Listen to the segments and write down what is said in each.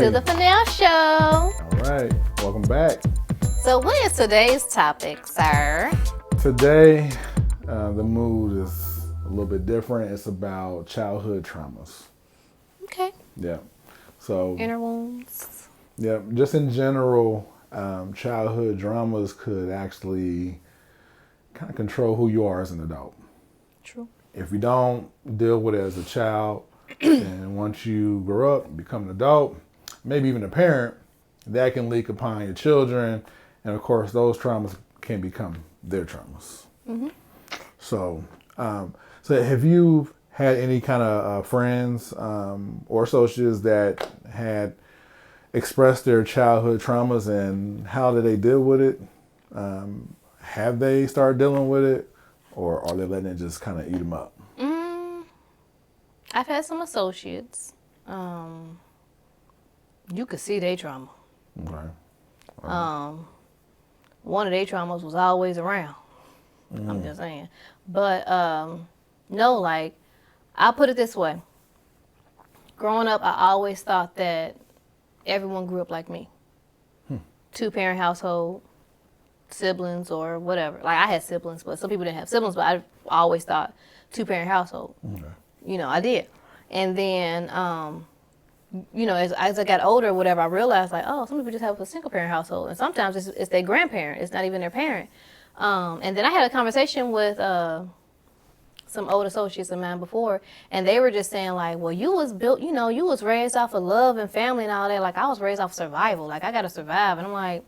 to the Fennell Show. All right, welcome back. So what is today's topic, sir? Today, the mood is a little bit different. It's about childhood traumas. Okay. Yeah. So Inner wounds. yeah, just in general, childhood dramas could actually kind of control who you are as an adult. True. If you don't deal with it as a child, and once you grow up, become an adult, maybe even a parent, that can leak upon your children, and of course, those traumas can become their traumas. Mm-hmm. So, so have you had any kind of friends or associates that had expressed their childhood traumas, and how did they deal with it? Have they started dealing with it, or are they letting it just kind of eat them up? I've had some associates. You could see their trauma. Okay. One of their traumas was always around. I'm just saying. But no, like, I'll put it this way. Growing up, I always thought that everyone grew up like me. 2-parent household, siblings or whatever. Like, I had siblings, but some people didn't have siblings, but I always thought 2-parent household. Okay. You know, I did. And then, you know, as I got older or whatever, I realized, like, oh, some people just have a single-parent household. And sometimes it's their grandparent. It's not even their parent. And then I had a conversation with some old associates of mine before, and they were just saying, like, well, you was built, you know, you was raised off of love and family and all that. Like, I was raised off survival. Like, I got to survive. And I'm like,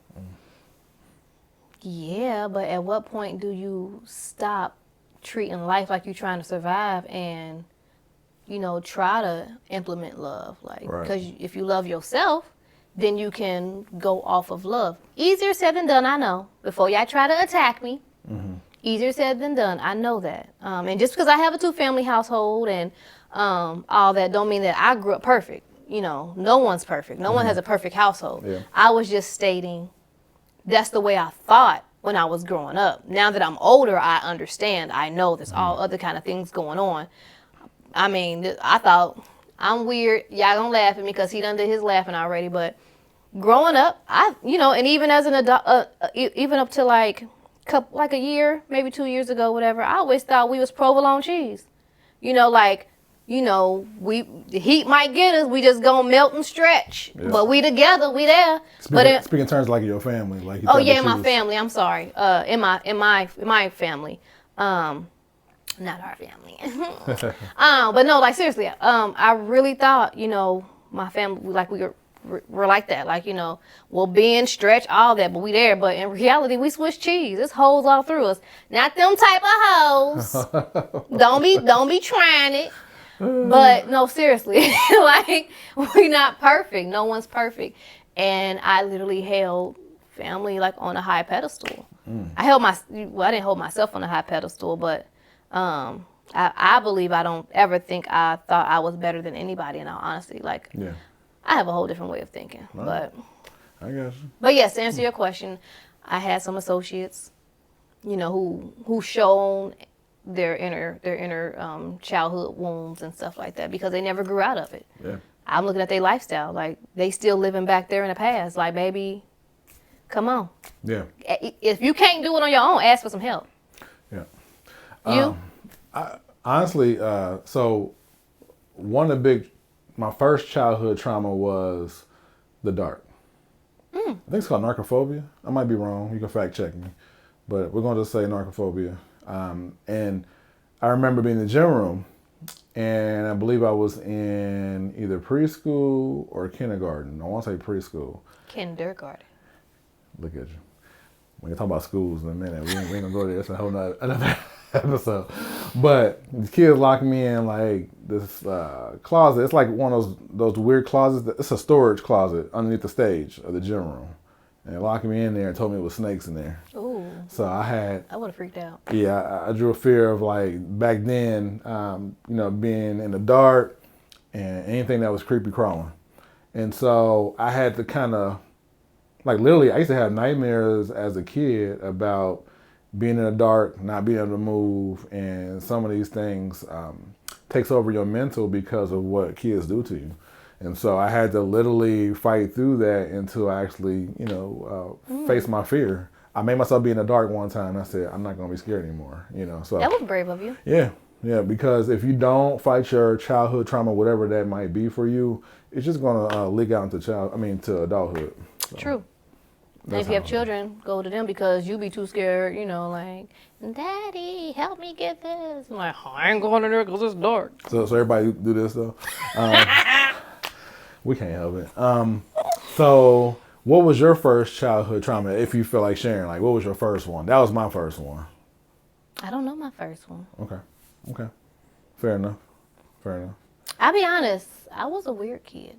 yeah, but at what point do you stop treating life like you're trying to survive and, you know, try to implement love? Like, because if you love yourself, then you can go off of love. Easier said than done, I know. Before y'all try to attack me, easier said than done. I know that. And just because I have a 2-family household and all that don't mean that I grew up perfect. You know, no one's perfect. No one has a perfect household. Yeah. I was just stating that's the way I thought when I was growing up. Now that I'm older, I understand. I know there's all other kind of things going on. I mean, I thought, I'm weird. Y'all gonna laugh at me because he done did his laughing already. But growing up, you know, and even as an adult, even up to like a year, maybe 2 years ago, whatever, I always thought we was provolone cheese. You know, like, you know, the heat might get us. We just gonna melt and stretch. Yeah. But we together, we there. Speaking in terms of like your family, like you in my family. I'm sorry. In my family. Not our family. But no, like, seriously, I really thought, you know, my family, like, we were like that. Like, you know, we'll bend, stretch, all that, but we there. But in reality, we Swiss cheese. There's holes all through us. Not them type of hoes. Don't be trying it. But no, seriously, like, we're not perfect. No one's perfect. And I literally held family, like, on a high pedestal. I didn't hold myself on a high pedestal, but I believe I don't ever think I thought I was better than anybody, in all honesty. Like, I have a whole different way of thinking. Right. But I guess. But yes, to answer your question, I had some associates, you know, who shown their inner childhood wounds and stuff like that because they never grew out of it. Yeah. I'm looking at their lifestyle, like, they still living back there in the past. Like, baby, come on. Yeah. If you can't do it on your own, ask for some help. Yeah. You? Honestly, so my first childhood trauma was the dark. I think it's called narcophobia. I might be wrong. You can fact check me. But we're going to say narcophobia. And I remember being in the gym room, and I believe I was in either preschool or kindergarten. I want to say preschool. Kindergarten. Look at you. We can talk about schools in a minute. We ain't going to go there. It's a whole nother another episode. But the kids locked me in like this closet. It's like one of those weird closets. It's a storage closet underneath the stage of the gym room. And they locked me in there and told me it was snakes in there. Ooh. So I would have freaked out. Yeah, I drew a fear of, like, back then, you know, being in the dark and anything that was creepy crawling. And so I had to kind of, like, literally, I used to have nightmares as a kid about being in the dark, not being able to move, and some of these things takes over your mental because of what kids do to you. And so I had to literally fight through that until I actually, face my fear. I made myself be in the dark one time. And I said, I'm not going to be scared anymore, So That was brave of you. yeah, because if you don't fight your childhood trauma, whatever that might be for you, it's just going to leak out into to adulthood. So True. And if you have children, go to them because you be too scared, like, Daddy, help me get this. I'm like, I ain't going in there because it's dark. So everybody do this though. We can't help it. So what was your first childhood trauma, if you feel like sharing? Like, what was your first one? That was my first one. I don't know my first one. Okay. Fair enough. I'll be honest, I was a weird kid.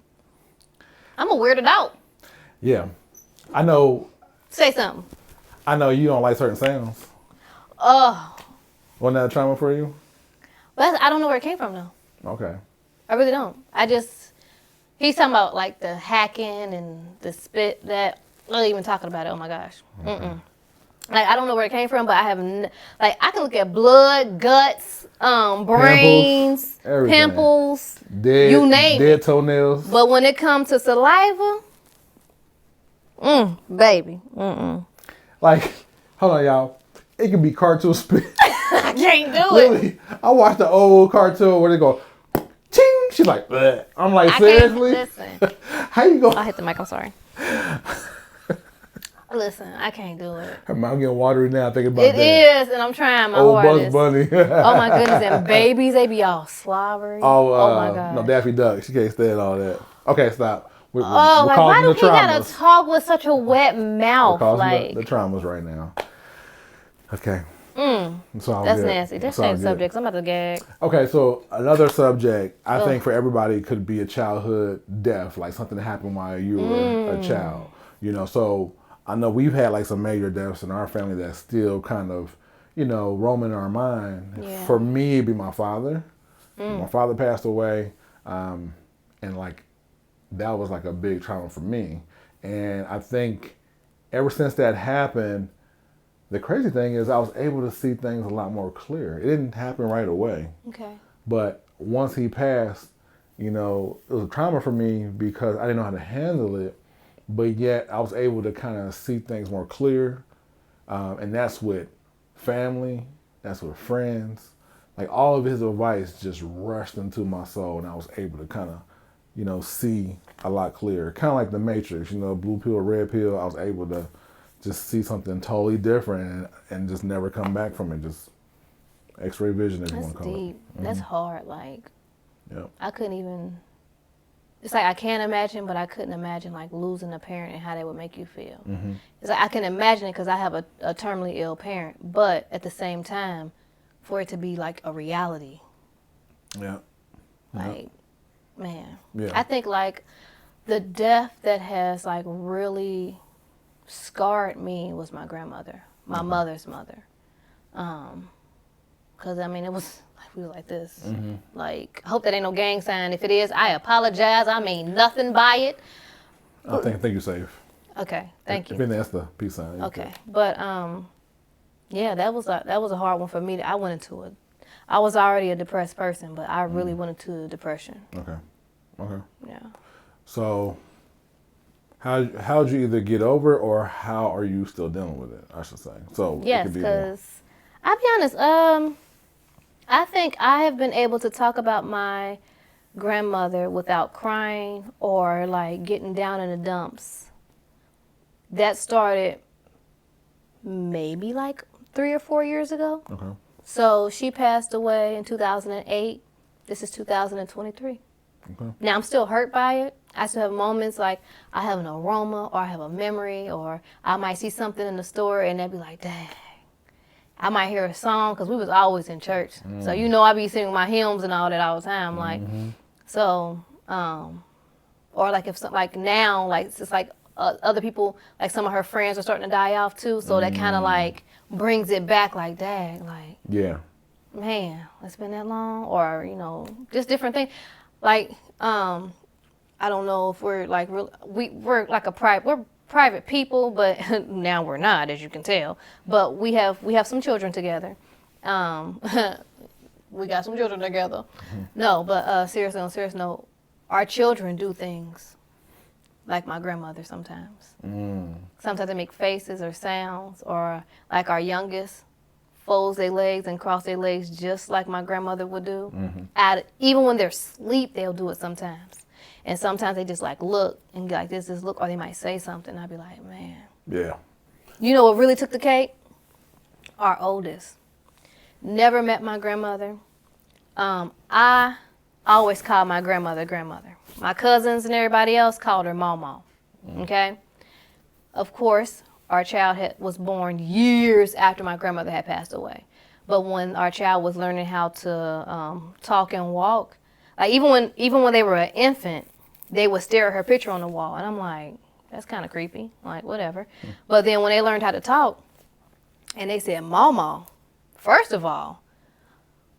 I'm a weird adult. Yeah. I know. Say something. I know you don't like certain sounds. Oh. Wasn't that a trauma for you? But I don't know where it came from, though. Okay. I really don't. He's talking about, like, the hacking and the spit that, not even talking about it. Oh, my gosh. Okay. Like, I don't know where it came from, but I can look at blood, guts, brains, pimples, you name it. Dead toenails. But when it comes to saliva, baby. Like, hold on, y'all. It can be cartoon spit. I can't do Really, I watched the old cartoon where they go, ting. She's like, bleh. I'm like, seriously? Listen. How you go? I hit the mic. I'm sorry. Listen, I can't do it. I'm getting watery now thinking about that. It is, and I'm trying my old hardest. Bugs Bunny. Oh my goodness, and babies, they be all slobbery. Oh my God. No, Daffy Duck. She can't stand all that. Okay, stop. We're like why do he gotta traumas. talk with such a wet mouth? We're like the traumas right now. Okay. That's nasty. Let's change subjects. I'm about to gag. Okay, so another subject I think for everybody could be a childhood death, like something that happened while you were a child. So I know we've had like some major deaths in our family that's still kind of, roaming in our mind. Yeah. For me, it'd be my father. My father passed away, and like that was like a big trauma for me. And I think ever since that happened, the crazy thing is I was able to see things a lot more clear. It didn't happen right away. Okay. But once he passed, it was a trauma for me because I didn't know how to handle it. But yet I was able to kind of see things more clear. And that's with family, that's with friends. Like all of his advice just rushed into my soul and I was able to kind of, see a lot clearer. Kind of like the Matrix, blue pill, red pill. I was able to just see something totally different and just never come back from it. Just X-ray vision, if you want to call it. That's deep. That's hard. Like, yep. I couldn't even. It's like I can't imagine, but I couldn't imagine like losing a parent and how that would make you feel. It's like I can imagine it because I have a terminally ill parent, but at the same time, for it to be like a reality. Yeah. Like, man. Yeah. I think like the death that has like really scarred me was my grandmother, my mother's mother. Cause I mean it was like we were like this. Like I hope that ain't no gang sign. If it is, I apologize. I mean nothing by it. I think you're safe. Okay, thank you. If anything, that's the peace sign. Okay, but yeah, that was a hard one for me. I went into it. I was already a depressed person, but I really went into depression. Okay. Yeah. So how'd you either get over or how are you still dealing with it, I should say. So yes, because I'll be honest, I think I have been able to talk about my grandmother without crying or like getting down in the dumps. That started maybe like 3 or 4 years ago. Okay. So she passed away in 2008. This is 2023. Okay. Now I'm still hurt by it. I still have moments like I have an aroma or I have a memory or I might see something in the store and they'll be like, dang. I might hear a song because we was always in church. So I be singing my hymns and all that all the time. Like, so, or like if like now, like it's just like other people, like some of her friends are starting to die off too. So that kind of like brings it back like, dang, like, yeah, man, it's been that long or, just different things. Like, I don't know if we're like, we're like we're private people, but now we're not, as you can tell. But we have some children together. We got some children together. No, but seriously, on a serious note, our children do things like my grandmother sometimes. Sometimes they make faces or sounds, or like our youngest folds their legs and cross their legs just like my grandmother would do. Even when they're asleep, they'll do it sometimes. And sometimes they just like look and like this look, or they might say something. I'd be like, man. Yeah. You know what really took the cake? Our oldest. Never met my grandmother. I always called my grandmother grandmother. My cousins and everybody else called her Mama. Okay? Of course, our child was born years after my grandmother had passed away. But when our child was learning how to talk and walk, like even when they were an infant, they would stare at her picture on the wall. And I'm like, that's kind of creepy. Like, whatever. But then when they learned how to talk, and they said, Mama, first of all,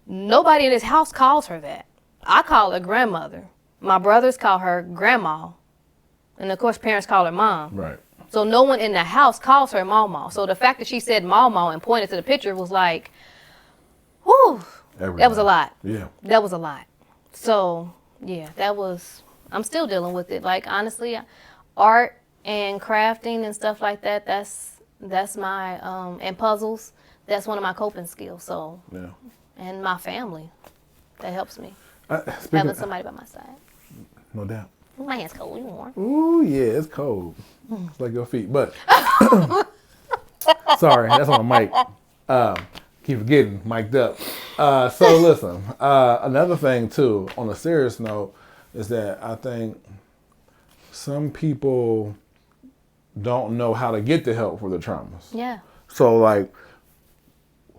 nobody in this house calls her that. I call her grandmother. My brothers call her grandma. And of course, parents call her mom. Right. So no one in the house calls her Mama. So the fact that she said Mama and pointed to the picture was like, whew, that was a lot. Yeah. That was a lot. So, yeah, I'm still dealing with it. Like, honestly, art and crafting and stuff like that, that's my, and puzzles, that's one of my coping skills. So, yeah. And my family, that helps me. Having somebody by my side. No doubt. My hand's cold. You warm? Ooh, yeah, it's cold. It's like your feet. But, sorry, that's on the mic. Keep forgetting, mic'd up. So listen, another thing too, on a serious note, is that I think some people don't know how to get the help for their traumas. Yeah. So like,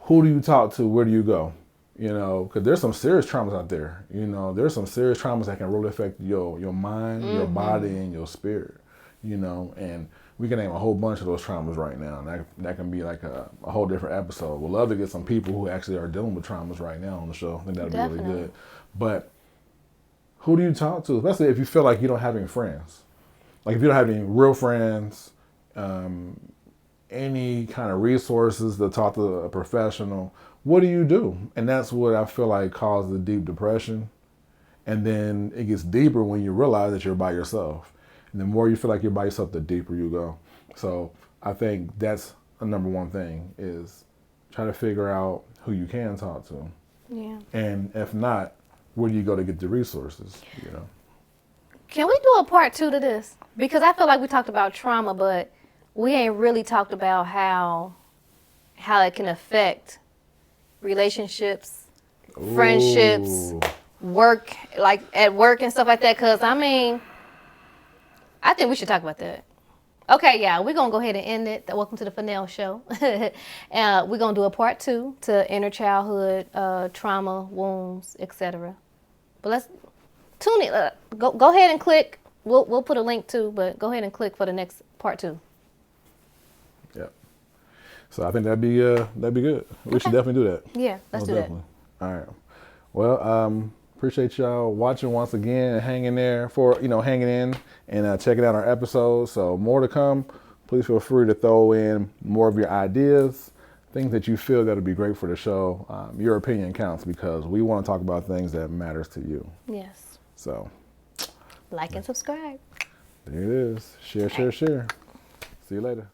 who do you talk to? Where do you go? You know, because there's some serious traumas out there. You know, there's some serious traumas that can really affect your mind, your body, and your spirit. You know, and we can name a whole bunch of those traumas right now. And that can be like a whole different episode. We'd love to get some people who actually are dealing with traumas right now on the show. I think that'd be really good. But who do you talk to? Especially if you feel like you don't have any friends. Like if you don't have any real friends, any kind of resources to talk to a professional, what do you do? And that's what I feel like causes the deep depression. And then it gets deeper when you realize that you're by yourself. And the more you feel like you're by yourself, the deeper you go. So I think that's a number one thing, is try to figure out who you can talk to. Yeah. And if not, where do you go to get the resources, you know? Can we do a part 2 to this? Because I feel like we talked about trauma, but we ain't really talked about how it can affect relationships, friendships, work, like at work and stuff like that. Because, I mean, I think we should talk about that. Okay, yeah, we're going to go ahead and end it. Welcome to the Fennell Show. We're going to do a part 2 to inner childhood, trauma, wounds, etc. But let's tune in. Go ahead and click. We'll put a link too, but go ahead and click for the next part 2. Yep. So I think that'd be good. We should definitely do that. Yeah, let's do that. All right. Well, appreciate y'all watching once again and hanging in and checking out our episodes. So more to come. Please feel free to throw in more of your ideas, things that you feel that would be great for the show. Your opinion counts because we want to talk about things that matters to you. Yes. So like and subscribe. there it is. Share. See you later.